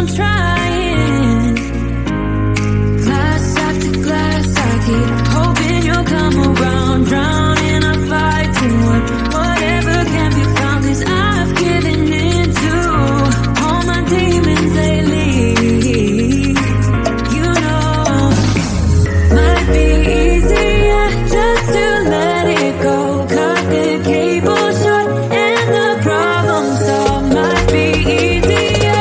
on trying. Glass after glass, I keep hoping you'll come around. Drowning, I fight to whatever can be found. 'Cause I've given in to all my demons lately. You know, might be easier just to let it go. Cut the cable short and the problem solved. Might be easier.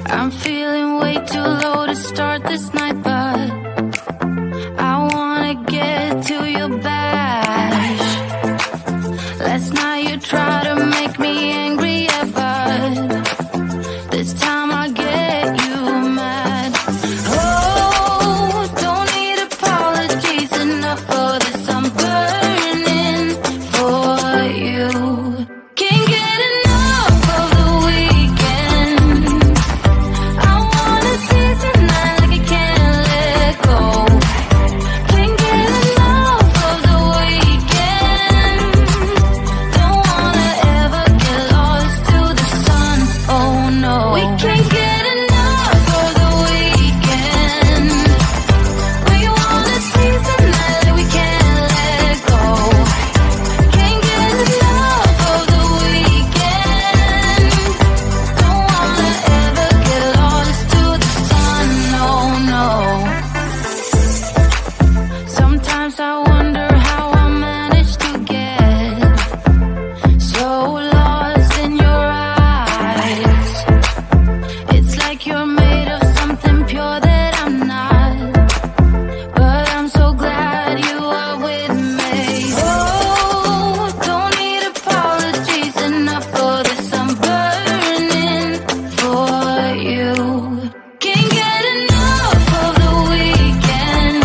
I'm feeling way too low to start this night, but I wanna get to your bash. Last night you tried to make me angry, yeah, but this time I get you mad. Oh, don't need apologies, enough for this, I'm burning for you. Can't get enough of the weekend. I wanna seize the night like I can't let go. Can't get enough of the weekend. Don't wanna ever get lost to the sun, oh no. We can't get enough of the weekend. We wanna seize the night like we can't let go. Can't get enough of the weekend. Don't wanna ever get lost to the sun, oh no. Sometimes I wonder how I managed to get so lost in your eyes. It's like you're made of something pure that I'm not, but I'm so glad you are with me. Oh, don't need apologies, enough for this, I'm burning for you. Can't get enough of the weekend.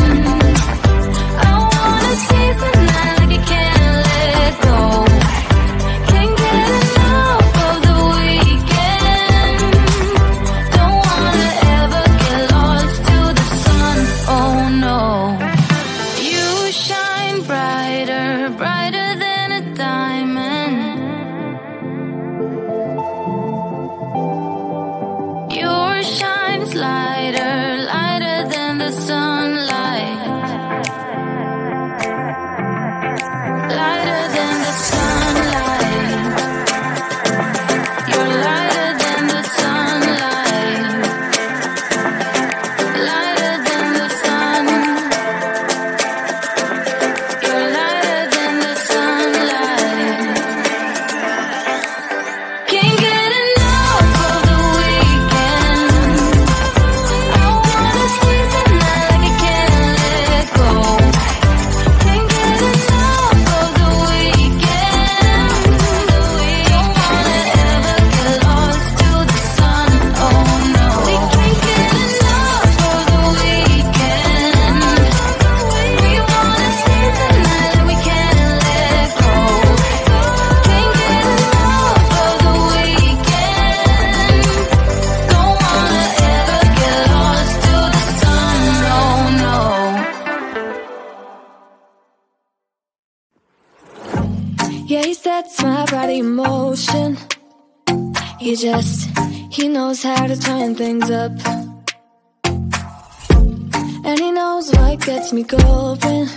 I wanna seize the night like I can't let go. Can't get enough of the weekend. Don't wanna ever get lost to the sun, oh no. You shine brighter, brighter than a diamond. Yours shines lighter, lighter than the sunlight. Lighter than the sunlight. You're lighter than the sunlight. Lighter than the sun. You're lighter than the sunlight. Can't get enough of the weekend. I wanna seize the night like I can't let go. Can't get enough of the weekend. Don't wanna ever get lost to the sun, oh no. We can't get enough of the weekend. We wanna seize the night like we can't let go. Can't get enough of the weekend. Don't wanna ever get lost to the sun, oh no. Yeah, he sets my body in motion. He knows how to turn things up. And he knows what gets me going.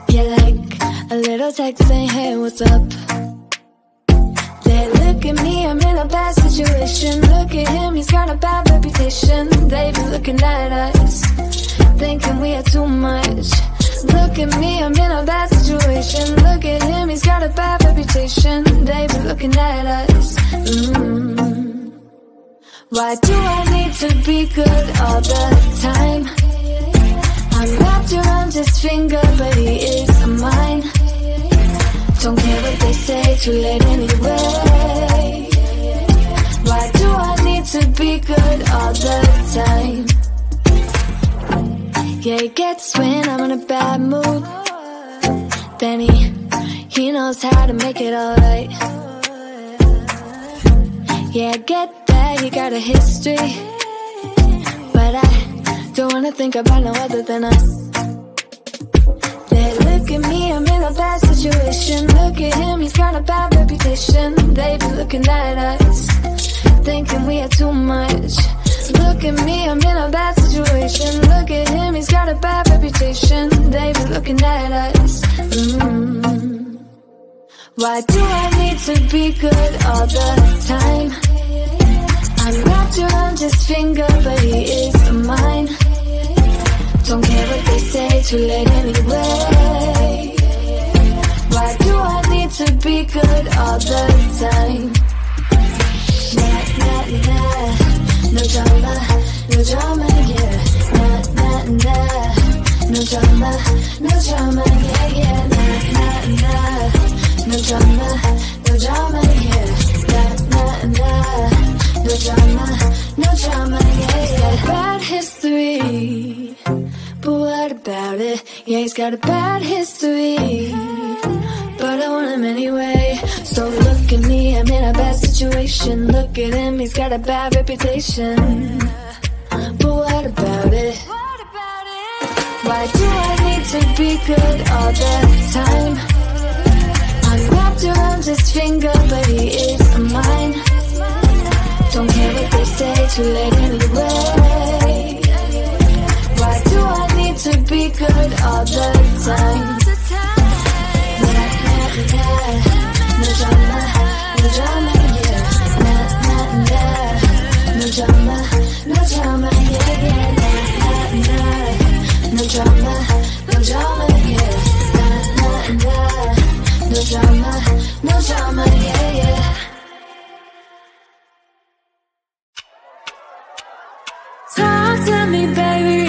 Yeah, like a little text saying, hey, what's up? They look at me, I'm in a bad situation. Look at him, he's got a bad reputation. They be looking at us, thinking we are too much. Look at me, I'm in a bad situation. Look at him, he's got a bad reputation. They be looking at us. Why do I need to be good all the time? I'm wrapped around his finger, but he is mine. Don't care what they say, too late anyway. Why do I need to be good all the time? Yeah, he gets when I'm in a bad mood. Then he knows how to make it alright. Yeah, I get that he got a history, but I don't wanna think about no other than us. They look at me, I'm in a bad situation. Look at him, he's got a bad reputation. They be looking at us, thinking we are too much. Look at me, I'm in a bad situation. Look at him, he's got a bad reputation. They be looking at us. Why do I need to be good all the time? I'm wrapped around his finger, but he is mine. Don't care what they say, too late anyway. Why do I need to be be good all the time. Nah, nah, nah, no drama, no drama, yeah. Nah, nah, nah, no drama, yeah, yeah. Nah, nah, nah, no drama, yeah. Nah, nah, nah, no drama, yeah, yeah. He's got a bad history, but what about it? Yeah, he's got a bad history, but I want him anyway. So look at me, I'm in a bad situation. Look at him, he's got a bad reputation, but what about it? Why do I need to be good all the time? I'm wrapped around his finger, but he is mine. Don't care what they say, too late anyway. Why do I need to be good all the time? No drama, yeah. Nah, nah, nah. No drama, yeah, yeah. Nah, nah, nah. No drama, yeah. Nah, nah, nah. No drama, yeah, yeah. Talk to me, baby.